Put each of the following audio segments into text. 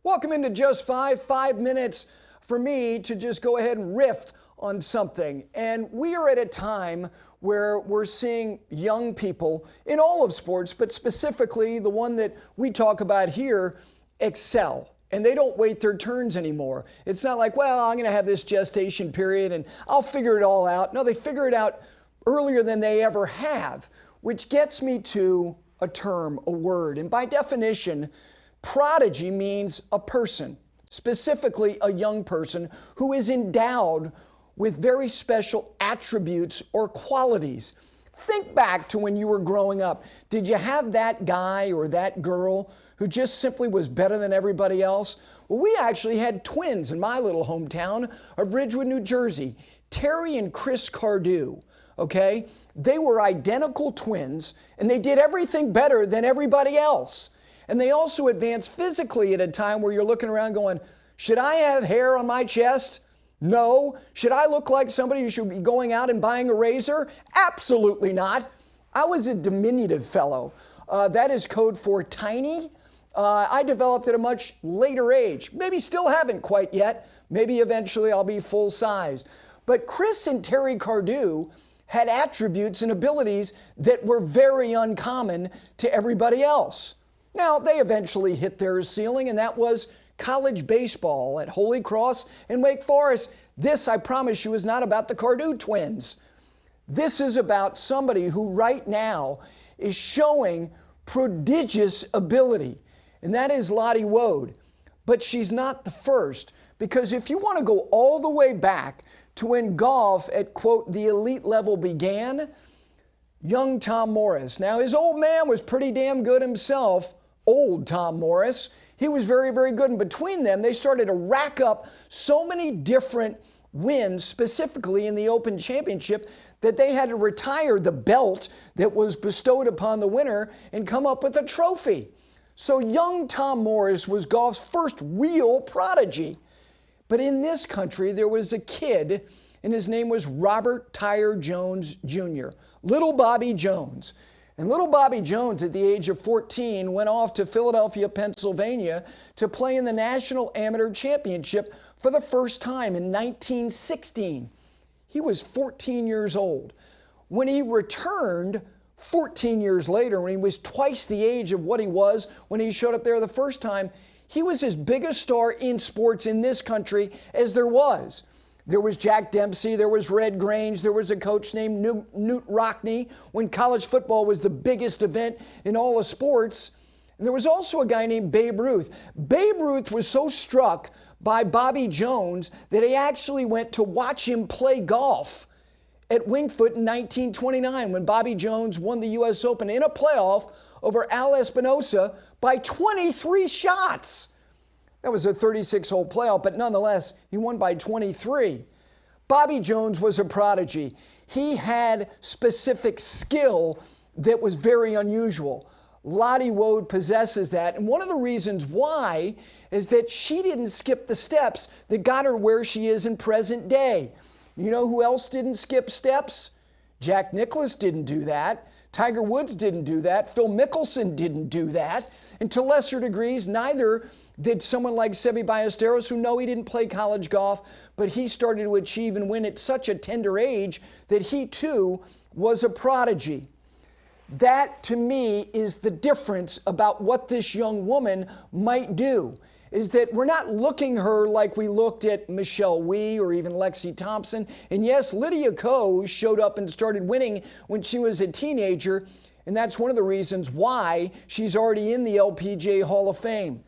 Welcome into Just 5 minutes for me to just go ahead and riff on something. And we are at a time where we're seeing young people in all of sports, but specifically the one that we talk about here, excel. And they don't wait their turns anymore. It's not like, well, I'm going to have this gestation period and I'll figure it all out. No, they figure it out earlier than they ever have, which gets me to a term, a word. And by definition, prodigy means a person, specifically a young person who is endowed with very special attributes or qualities. Think back to when you were growing up. Did you have that guy or that girl who just simply was better than everybody else? Well, we actually had twins in my little hometown of Ridgewood, New Jersey, Terry and Chris Cardew, okay? They were identical twins, and they did everything better than everybody else. And they also advanced physically at a time where you're looking around going, should I have hair on my chest? No. Should I look like somebody who should be going out and buying a razor? Absolutely not. I was a diminutive fellow. That is code for tiny. I developed at a much later age. Maybe still haven't quite yet. Maybe eventually I'll be full size. But Chris and Terry Cardew had attributes and abilities that were very uncommon to everybody else. Now, they eventually hit their ceiling, and that was college baseball at Holy Cross and Wake Forest. This, I promise you, is not about the Cardew twins. This is about somebody who right now is showing prodigious ability, and that is Lottie Woad. But she's not the first, because if you want to go all the way back to when golf at, quote, the elite level began, young Tom Morris. Now, his old man was pretty damn good himself, old Tom Morris. He was very, very good. And between them, they started to rack up so many different wins, specifically in the Open Championship, that they had to retire the belt that was bestowed upon the winner and come up with a trophy. So young Tom Morris was golf's first real prodigy. But in this country, there was a kid, and his name was Robert Tyre Jones Jr., Little Bobby Jones. And little Bobby Jones, at the age of 14, went off to Philadelphia, Pennsylvania to play in the National Amateur Championship for the first time in 1916. He was 14 years old. When he returned 14 years later, when he was twice the age of what he was when he showed up there the first time, he was as big a star in sports in this country as there was. There was Jack Dempsey, there was Red Grange, there was a coach named Newt Rockne when college football was the biggest event in all of sports. And there was also a guy named Babe Ruth. Babe Ruth was so struck by Bobby Jones that he actually went to watch him play golf at Winged Foot in 1929 when Bobby Jones won the U.S. Open in a playoff over Al Espinosa by 23 shots. That was a 36-hole playoff, but nonetheless, he won by 23. Bobby Jones was a prodigy. He had specific skill that was very unusual. Lottie Woad possesses that, and one of the reasons why is that she didn't skip the steps that got her where she is in present day. You know who else didn't skip steps? Jack Nicklaus didn't do that. Tiger Woods didn't do that. Phil Mickelson didn't do that. And to lesser degrees, neither did someone like Seve Ballesteros, who no, he didn't play college golf, but he started to achieve and win at such a tender age that he too was a prodigy. That, to me, is the difference about what this young woman might do, is that we're not looking her like we looked at Michelle Wie or even Lexi Thompson. And yes, Lydia Ko showed up and started winning when she was a teenager, and that's one of the reasons why she's already in the LPGA Hall of Fame.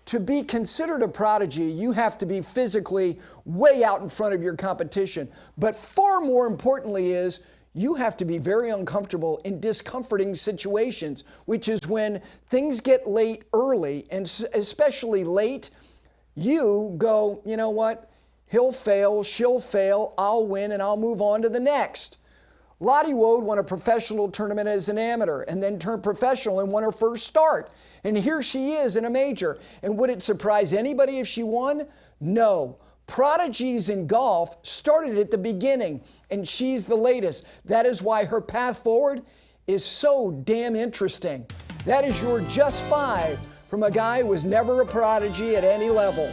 To be considered a prodigy, you have to be physically way out in front of your competition. But far more importantly is you have to be very uncomfortable in discomforting situations, which is when things get late early, and especially late, you go, you know what? He'll fail, she'll fail, I'll win, and I'll move on to the next. Lottie Woad won a professional tournament as an amateur and then turned professional and won her first start. And here she is in a major. And would it surprise anybody if she won? No. Prodigies in golf started at the beginning, and she's the latest. That is why her path forward is so damn interesting. That is your Just 5 from a guy who was never a prodigy at any level.